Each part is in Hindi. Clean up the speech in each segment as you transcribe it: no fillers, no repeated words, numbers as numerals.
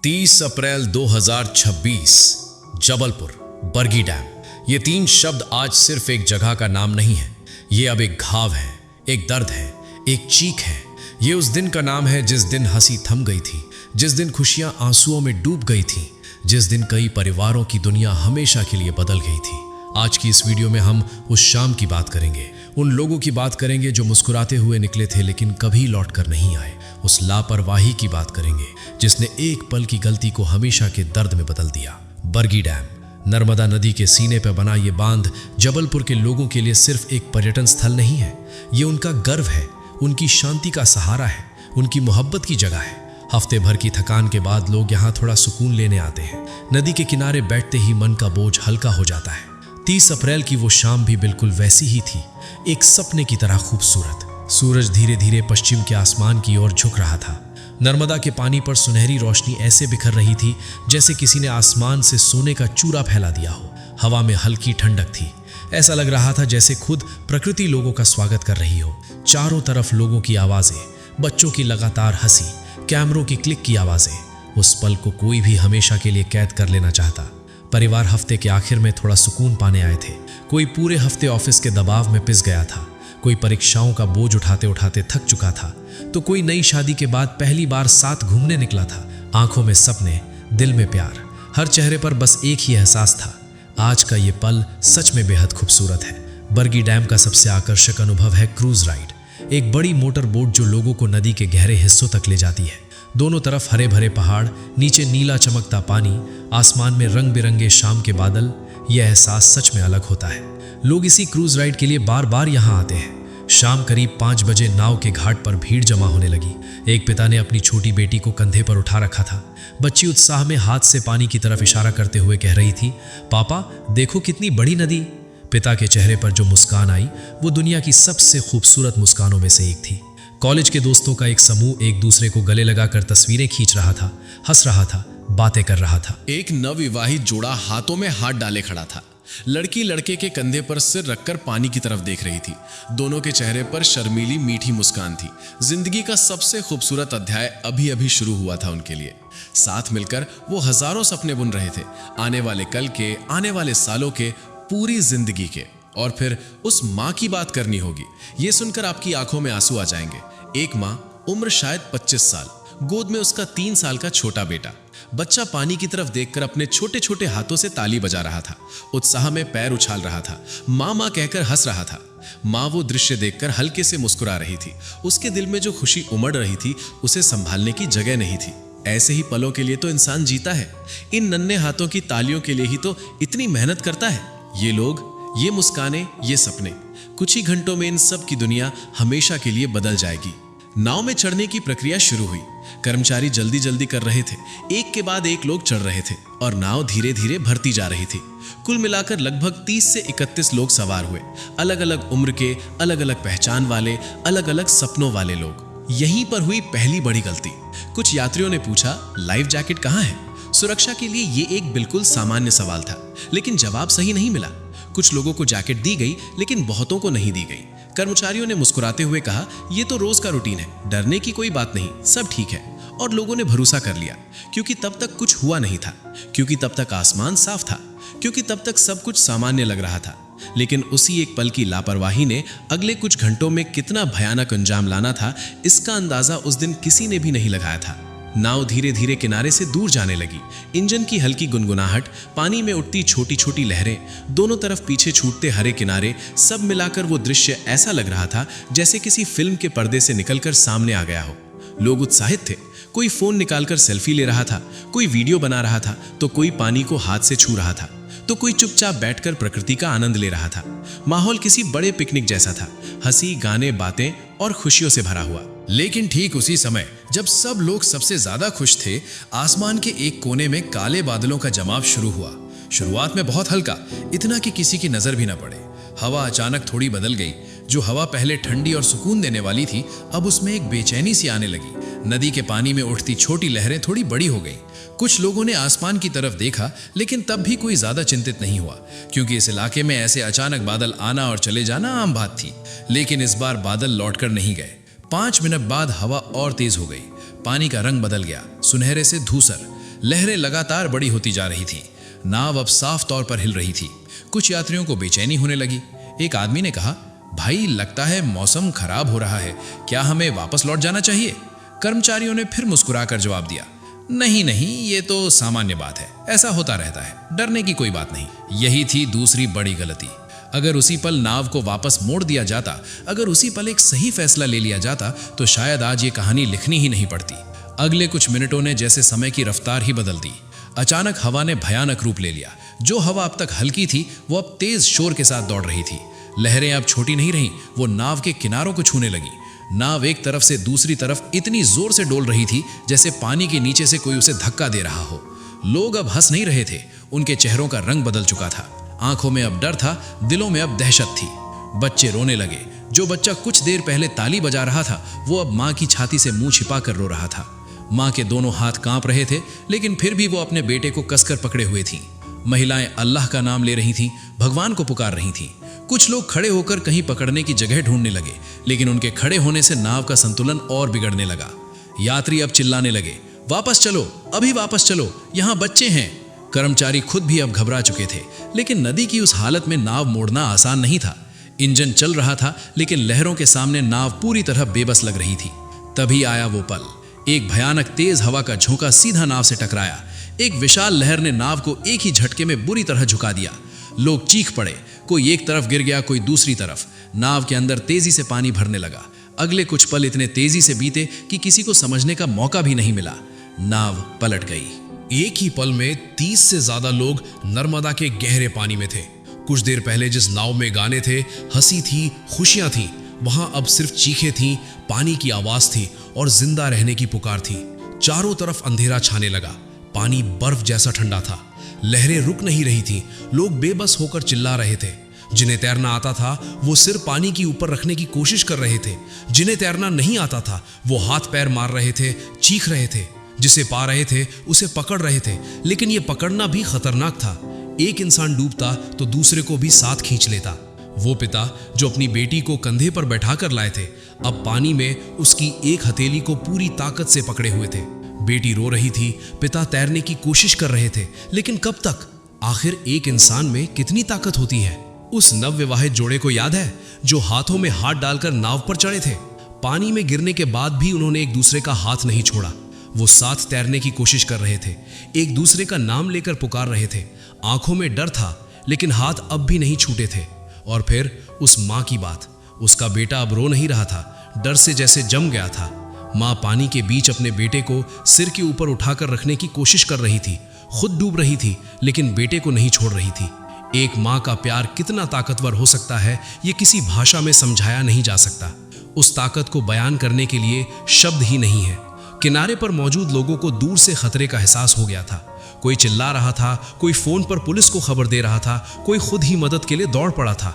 30 अप्रैल 2026 जबलपुर बरगी डैम। ये 3 शब्द आज सिर्फ एक जगह का नाम नहीं है, ये अब एक घाव है, एक दर्द है, एक चीख है। ये उस दिन का नाम है जिस दिन हंसी थम गई थी, जिस दिन खुशियां आंसुओं में डूब गई थी, जिस दिन कई परिवारों की दुनिया हमेशा के लिए बदल गई थी। आज की इस वीडियो में हम उस शाम की बात करेंगे, उन लोगों की बात करेंगे जो मुस्कुराते हुए निकले थे लेकिन कभी लौट कर नहीं आए। उस लापरवाही की बात करेंगे जिसने एक पल की गलती को हमेशा के दर्द में बदल दिया। बरगी डैम, नर्मदा नदी के सीने पर बना ये बांध जबलपुर के लोगों के लिए सिर्फ एक पर्यटन स्थल नहीं है, ये उनका गर्व है, उनकी शांति का सहारा है, उनकी मोहब्बत की जगह है। हफ्ते भर की थकान के बाद लोग यहाँ थोड़ा सुकून लेने आते हैं। नदी के किनारे बैठते ही मन का बोझ हल्का हो जाता है। 30 अप्रैल की वो शाम भी बिल्कुल वैसी ही थी, एक सपने की तरह खूबसूरत। सूरज धीरे धीरे पश्चिम के आसमान की ओर झुक रहा था। नर्मदा के पानी पर सुनहरी रोशनी ऐसे बिखर रही थी जैसे किसी ने आसमान से सोने का चूरा फैला दिया हो। हवा में हल्की ठंडक थी, ऐसा लग रहा था जैसे खुद प्रकृति लोगों का स्वागत कर रही हो। चारों तरफ लोगों की आवाजें, बच्चों की लगातार हंसी, कैमरों की क्लिक की आवाजें। उस पल को कोई भी हमेशा के लिए कैद कर लेना चाहता। परिवार हफ्ते के आखिर में थोड़ा सुकून पाने आए थे। कोई पूरे हफ्ते ऑफिस के दबाव में पिस गया था, कोई परीक्षाओं का बोझ उठाते उठाते थक चुका था, तो कोई नई शादी के बाद पहली बार साथ घूमने निकला था। आंखों में सपने, दिल में प्यार, हर चेहरे पर बस एक ही एहसास था, आज का ये पल सच में बेहद खूबसूरत है। बरगी डैम का सबसे आकर्षक अनुभव है क्रूज राइड, एक बड़ी मोटर बोट जो लोगों को नदी के गहरे हिस्सों तक ले जाती है। दोनों तरफ हरे भरे पहाड़, नीचे नीला चमकता पानी, आसमान में रंग बिरंगे शाम के बादल। यह एहसास सच में अलग होता है। लोग इसी क्रूज राइड के लिए बार बार यहाँ आते हैं। शाम करीब 5 बजे नाव के घाट पर भीड़ जमा होने लगी। एक पिता ने अपनी छोटी बेटी को कंधे पर उठा रखा था। बच्ची उत्साह में हाथ से पानी की तरफ इशारा करते हुए कह रही थी, पापा देखो कितनी बड़ी नदी। पिता के चेहरे पर जो मुस्कान आई वो दुनिया की सबसे खूबसूरत मुस्कानों में से एक थी। कॉलेज के दोस्तों का एक समूह एक दूसरे को गले लगाकर तस्वीरें खींच रहा था, हंस रहा था, बातें कर रहा था। एक नवविवाहित जोड़ा हाथों में हाथ डाले खड़ा था। लड़की लड़के के कंधे पर सिर रखकर पानी की तरफ देख रही थी। दोनों के चेहरे पर शर्मीली मीठी मुस्कान थी। जिंदगी का सबसे खूबसूरत अध्याय अभी अभी शुरू हुआ था उनके लिए। साथ मिलकर वो हजारों सपने बुन रहे थे, आने वाले कल के, आने वाले सालों के, पूरी जिंदगी के। और फिर उस माँ की बात करनी होगी। ये सुनकर आपकी आंखों में आंसू आ जाएंगे। एक माँ, उम्र शायद 25 साल, गोद में उसका 3 साल का छोटा बेटा। बच्चा पानी की तरफ देखकर अपने छोटे छोटे हाथों से ताली बजा रहा था, उत्साह में पैर उछाल रहा था, माँ माँ कहकर हंस रहा था। माँ वो दृश्य देखकर हल्के से मुस्कुरा रही थी। उसके दिल में जो खुशी उमड़ रही थी उसे संभालने की जगह नहीं थी। ऐसे ही पलों के लिए तो इंसान जीता है। इन नन्हे हाथों की तालियों के लिए ही तो इतनी मेहनत करता है। ये लोग, ये मुस्काने, ये सपने, कुछ ही घंटों में इन सब की दुनिया हमेशा के लिए बदल जाएगी। नाव में चढ़ने की प्रक्रिया शुरू हुई। कर्मचारी जल्दी जल्दी कर रहे थे, एक के बाद एक लोग चढ़ रहे थे और नाव धीरे धीरे भरती जा रही थी। कुल मिलाकर लगभग 30 से 31 लोग सवार हुए, अलग अलग उम्र के, अलग अलग पहचान वाले, अलग अलग सपनों वाले लोग। यहीं पर हुई पहली बड़ी गलती। कुछ यात्रियों ने पूछा, लाइफ जैकेट कहाँ है? सुरक्षा के लिए ये एक बिल्कुल सामान्य सवाल था, लेकिन जवाब सही नहीं मिला। कुछ लोगों को जैकेट दी गई लेकिन बहुतों को नहीं दी गई। कर्मचारियों ने मुस्कुराते हुए कहा, ये तो रोज का रूटीन है, डरने की कोई बात नहीं, सब ठीक है। और लोगों ने भरोसा कर लिया, क्योंकि तब तक कुछ हुआ नहीं था, क्योंकि तब तक आसमान साफ था, क्योंकि तब तक सब कुछ सामान्य लग रहा था। लेकिन उसी एक पल की लापरवाही ने अगले कुछ घंटों में कितना भयानक अंजाम लाना था, इसका अंदाजा उस दिन किसी ने भी नहीं लगाया था। नाव धीरे धीरे किनारे से दूर जाने लगी। इंजन की हल्की गुनगुनाहट, पानी में उठती छोटी छोटी लहरें, दोनों तरफ पीछे छूटते हरे किनारे, सब मिलाकर वो दृश्य ऐसा लग रहा था जैसे किसी फिल्म के पर्दे से निकलकर सामने आ गया हो। लोग उत्साहित थे, कोई फोन निकालकर सेल्फी ले रहा था, कोई वीडियो बना रहा था, तो कोई पानी को हाथ से छू रहा था, तो कोई चुपचाप बैठकर प्रकृति का आनंद ले रहा था। माहौल किसी बड़े पिकनिक जैसा था, हंसी, गाने, बातें और खुशियों से भरा हुआ। लेकिन ठीक उसी समय जब सब लोग सबसे ज्यादा खुश थे, आसमान के एक कोने में काले बादलों का जमाव शुरू हुआ। शुरुआत में बहुत हल्का, इतना कि किसी की नजर भी न पड़े। हवा अचानक थोड़ी बदल गई। जो हवा पहले ठंडी और सुकून देने वाली थी, अब उसमें एक बेचैनी सी आने लगी। नदी के पानी में उठती छोटी लहरें थोड़ी बड़ी हो गई। कुछ लोगों ने आसमान की तरफ देखा, लेकिन तब भी कोई ज्यादा चिंतित नहीं हुआ, क्योंकि इस इलाके में ऐसे अचानक बादल आना और चले जाना आम बात थी। लेकिन इस बार बादल लौटकर नहीं गए। 5 मिनट बाद हवा और तेज हो गई। पानी का रंग बदल गया, सुनहरे से धूसर। लहरें लगातार बड़ी होती जा रही थी। नाव अब साफ तौर पर हिल रही थी। कुछ यात्रियों को बेचैनी होने लगी। एक आदमी ने कहा, भाई लगता है मौसम खराब हो रहा है, क्या हमें वापस लौट जाना चाहिए? कर्मचारियों ने फिर मुस्कुराकर जवाब दिया, नहीं नहीं, ये तो सामान्य बात है, ऐसा होता रहता है, डरने की कोई बात नहीं। यही थी दूसरी बड़ी गलती। अगर उसी पल नाव को वापस मोड़ दिया जाता, अगर उसी पल एक सही फैसला ले लिया जाता, तो शायद आज ये कहानी लिखनी ही नहीं पड़ती। अगले कुछ मिनटों ने जैसे समय की रफ्तार ही बदल दी। अचानक हवा ने भयानक रूप ले लिया। जो हवा अब तक हल्की थी, वो अब तेज शोर के साथ दौड़ रही थी। लहरें अब छोटी नहीं रहीं, वो नाव के किनारों को छूने लगी। नाव एक तरफ से दूसरी तरफ इतनी जोर से डोल रही थी जैसे पानी के नीचे से कोई उसे धक्का दे रहा हो। लोग अब हंस नहीं रहे थे, उनके चेहरों का रंग बदल चुका था। आंखों में अब डर था, दिलों में अब दहशत थी। बच्चे रोने लगे। जो बच्चा कुछ देर पहले ताली बजा रहा था, वो अब माँ की छाती से मुंह छिपा कर रो रहा था। माँ के दोनों हाथ कांप रहे थे, लेकिन फिर भी वो अपने बेटे को कसकर पकड़े हुए थीं। महिलाएं अल्लाह का नाम ले रही थीं, भगवान को पुकार रही थीं। कुछ लोग खड़े होकर कहीं पकड़ने की जगह ढूंढने लगे, लेकिन उनके खड़े होने से नाव का संतुलन और बिगड़ने लगा। यात्री अब चिल्लाने लगे, वापस चलो, अभी वापस चलो, यहाँ बच्चे हैं। कर्मचारी खुद भी अब घबरा चुके थे, लेकिन नदी की उस हालत में नाव मोड़ना आसान नहीं था। इंजन चल रहा था, लेकिन लहरों के सामने नाव पूरी तरह बेबस लग रही थी। तभी आया वो पल। एक भयानक तेज हवा का झोंका सीधा नाव से टकराया। एक विशाल लहर ने नाव को एक ही झटके में बुरी तरह झुका दिया। लोग चीख पड़े, कोई एक तरफ गिर गया, कोई दूसरी तरफ। नाव के अंदर तेजी से पानी भरने लगा। अगले कुछ पल इतने तेजी से बीते कि किसी को समझने का मौका भी नहीं मिला। नाव पलट गई। एक ही पल में 30 से ज्यादा लोग नर्मदा के गहरे पानी में थे। कुछ देर पहले जिस नाव में गाने थे, हंसी थी, खुशियां थी, वहां अब सिर्फ चीखें थीं, पानी की आवाज थी और जिंदा रहने की पुकार थी। चारों तरफ अंधेरा छाने लगा। पानी बर्फ जैसा ठंडा था। लहरें रुक नहीं रही थीं। लोग बेबस होकर चिल्ला रहे थे। जिन्हें तैरना आता था वो सिर पानी के ऊपर रखने की कोशिश कर रहे थे। जिन्हें तैरना नहीं आता था वो हाथ पैर मार रहे थे, चीख रहे थे। जिसे पा रहे थे उसे पकड़ रहे थे, लेकिन ये पकड़ना भी खतरनाक था। एक इंसान डूबता तो दूसरे को भी साथ खींच लेता। वो पिता जो अपनी बेटी को कंधे पर बैठा कर लाए थे, अब पानी में उसकी एक हथेली को पूरी ताकत से पकड़े हुए थे। बेटी रो रही थी, पिता तैरने की कोशिश कर रहे थे, लेकिन कब तक? आखिर एक इंसान में कितनी ताकत होती है? उस नवविवाहित जोड़े को याद है जो हाथों में हाथ डालकर नाव पर चढ़े थे। पानी में गिरने के बाद भी उन्होंने एक दूसरे का हाथ नहीं छोड़ा। वो साथ तैरने की कोशिश कर रहे थे, एक दूसरे का नाम लेकर पुकार रहे थे। आंखों में डर था, लेकिन हाथ अब भी नहीं छूटे थे। और फिर उस माँ की बात। उसका बेटा अब रो नहीं रहा था, डर से जैसे जम गया था। माँ पानी के बीच अपने बेटे को सिर के ऊपर उठाकर रखने की कोशिश कर रही थी। खुद डूब रही थी, लेकिन बेटे को नहीं छोड़ रही थी। एक माँ का प्यार कितना ताकतवर हो सकता है, ये किसी भाषा में समझाया नहीं जा सकता। उस ताकत को बयान करने के लिए शब्द ही नहीं है। किनारे पर मौजूद लोगों को दूर से खतरे का एहसास हो गया था। कोई चिल्ला रहा था, कोई फोन पर पुलिस को खबर दे रहा था, कोई खुद ही मदद के लिए दौड़ पड़ा था।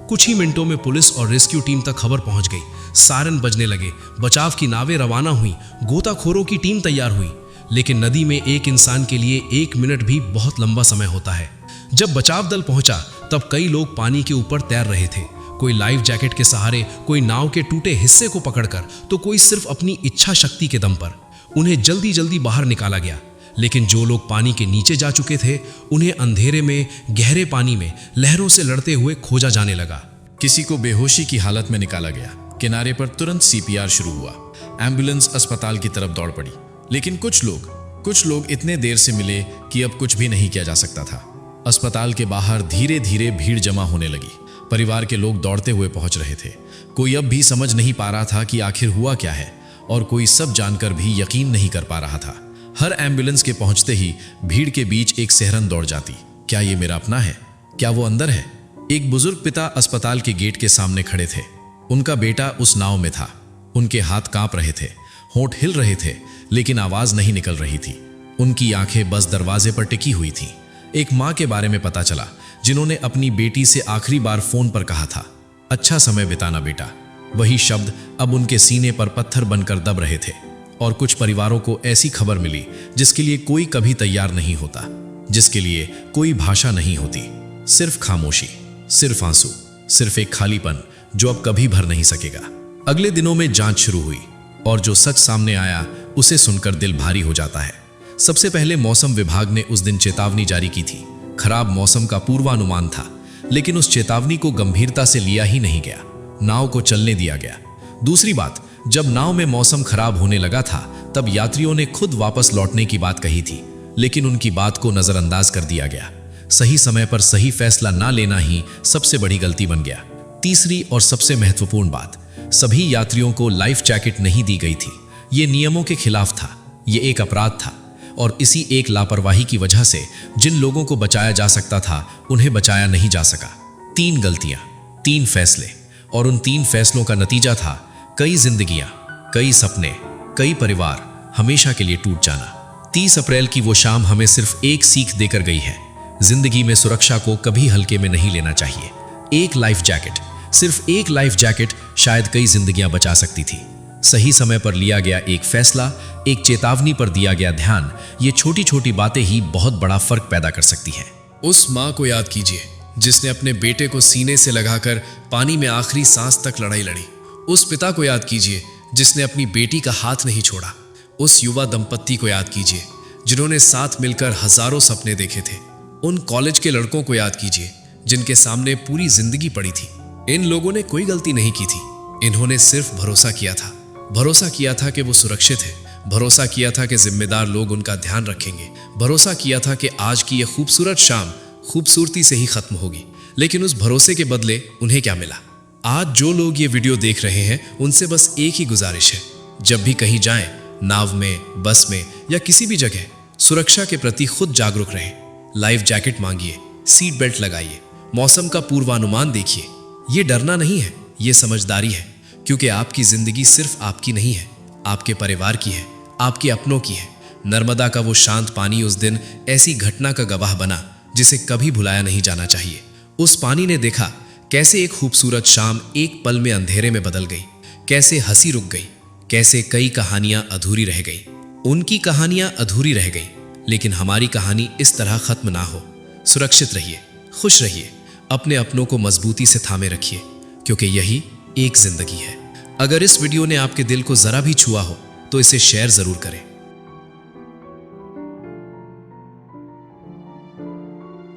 कुछ ही मिनटों में पुलिस और रेस्क्यू टीम तक खबर पहुंच गई। सायरन बजने लगे, बचाव की नावें रवाना हुई, गोताखोरों की टीम तैयार हुई। लेकिन नदी में एक इंसान के लिए 1 मिनट भी बहुत लंबा समय होता है। जब बचाव दल पहुंचा तब कई लोग पानी के ऊपर तैर रहे थे। कोई लाइफ जैकेट के सहारे, कोई नाव के टूटे हिस्से को पकड़कर, तो कोई सिर्फ अपनी इच्छा शक्ति के दम पर। उन्हें जल्दी जल्दी बाहर निकाला गया। लेकिन जो लोग पानी के नीचे जा चुके थे, उन्हें अंधेरे में, गहरे पानी में लहरों से लड़ते हुए खोजा जाने लगा। किसी को बेहोशी की हालत में निकाला गया। किनारे पर तुरंत सीपीआर शुरू हुआ। एम्बुलेंस अस्पताल की तरफ दौड़ पड़ी। लेकिन कुछ लोग इतने देर से मिले कि अब कुछ भी नहीं किया जा सकता था। अस्पताल के बाहर धीरे धीरे भीड़ जमा होने लगी। परिवार के लोग दौड़ते हुए पहुंच रहे थे। कोई अब भी समझ नहीं पा रहा था कि आखिर हुआ क्या है, और कोई सब जानकर भी यकीन नहीं कर पा रहा था। हर एम्बुलेंस के पहुंचते ही भीड़ के बीच एक सेहरन दौड़ जाती। क्या ये मेरा अपना है? क्या वो अंदर है? एक बुजुर्ग पिता अस्पताल के गेट के सामने खड़े थे। उनका बेटा उस नाव में था। उनके हाथ कांप रहे थे, होंठ हिल रहे थे, लेकिन आवाज नहीं निकल रही थी। उनकी आंखें बस दरवाजे पर टिकी हुई थीं। एक माँ के बारे में पता चला जिन्होंने अपनी बेटी से आखिरी बार फोन पर कहा था, अच्छा समय बिताना बेटा। वही शब्द अब उनके सीने पर पत्थर बनकर दब रहे थे। और कुछ परिवारों को ऐसी खबर मिली जिसके लिए कोई कभी तैयार नहीं होता, जिसके लिए कोई भाषा नहीं होती। सिर्फ खामोशी, सिर्फ आंसू, सिर्फ एक खालीपन जो अब कभी भर नहीं सकेगा। अगले दिनों में जांच शुरू हुई और जो सच सामने आया उसे सुनकर दिल भारी हो जाता है। सबसे पहले मौसम विभाग ने उस दिन चेतावनी जारी की थी। खराब मौसम का पूर्वानुमान था, लेकिन उस चेतावनी को गंभीरता से लिया ही नहीं गया। नाव को चलने दिया गया। दूसरी बात, जब नाव में मौसम खराब होने लगा था तब यात्रियों ने खुद वापस लौटने की बात कही थी, लेकिन उनकी बात को नजरअंदाज कर दिया गया। सही समय पर सही फैसला ना लेना ही सबसे बड़ी गलती बन गया। तीसरी और सबसे महत्वपूर्ण बात, सभी यात्रियों को लाइफ जैकेट नहीं दी गई थी। ये नियमों के खिलाफ था, ये एक अपराध था, और इसी एक लापरवाही की वजह से जिन लोगों को बचाया जा सकता था उन्हें बचाया नहीं जा सका। 3 गलतियां, 3 फैसले, और उन 3 फैसलों का नतीजा था कई जिंदगियां, कई सपने, कई परिवार हमेशा के लिए टूट जाना। 30 अप्रैल की वो शाम हमें सिर्फ एक सीख देकर गई है, जिंदगी में सुरक्षा को कभी हल्के में नहीं लेना चाहिए। एक लाइफ जैकेट, सिर्फ एक लाइफ जैकेट शायद कई जिंदगियां बचा सकती थी। सही समय पर लिया गया एक फैसला, एक चेतावनी पर दिया गया ध्यान, ये छोटी छोटी बातें ही बहुत बड़ा फर्क पैदा कर सकती हैं। उस माँ को याद कीजिए जिसने अपने बेटे को सीने से लगाकर पानी में आखिरी सांस तक लड़ाई लड़ी। उस पिता को याद कीजिए जिसने अपनी बेटी का हाथ नहीं छोड़ा। उस युवा दंपत्ति को याद कीजिए जिन्होंने साथ मिलकर हजारों सपने देखे थे। उन कॉलेज के लड़कों को याद कीजिए जिनके सामने पूरी जिंदगी पड़ी थी। इन लोगों ने कोई गलती नहीं की थी, इन्होंने सिर्फ भरोसा किया था। भरोसा किया था कि वो सुरक्षित है, भरोसा किया था कि जिम्मेदार लोग उनका ध्यान रखेंगे, भरोसा किया था कि आज की ये खूबसूरत शाम खूबसूरती से ही खत्म होगी। लेकिन उस भरोसे के बदले उन्हें क्या मिला? आज जो लोग ये वीडियो देख रहे हैं उनसे बस एक ही गुजारिश है, जब भी कहीं जाएं, नाव में, बस में या किसी भी जगह, सुरक्षा के प्रति खुद जागरूक रहें। लाइफ जैकेट मांगिए, सीट बेल्ट लगाइए, मौसम का पूर्वानुमान देखिए। ये डरना नहीं है, ये समझदारी है, क्योंकि आपकी जिंदगी सिर्फ आपकी नहीं है, आपके परिवार की है, आपके अपनों की है। नर्मदा का वो शांत पानी उस दिन ऐसी घटना का गवाह बना जिसे कभी भुलाया नहीं जाना चाहिए। उस पानी ने देखा कैसे एक खूबसूरत शाम एक पल में अंधेरे में बदल गई, कैसे हंसी रुक गई, कैसे कई कहानियां अधूरी रह गई। उनकी कहानियां अधूरी रह गई, लेकिन हमारी कहानी इस तरह खत्म ना हो। सुरक्षित रहिए, खुश रहिए, अपने अपनों को मजबूती से थामे रखिए, क्योंकि यही एक जिंदगी है। अगर इस वीडियो ने आपके दिल को जरा भी छुआ हो तो इसे शेयर जरूर करें।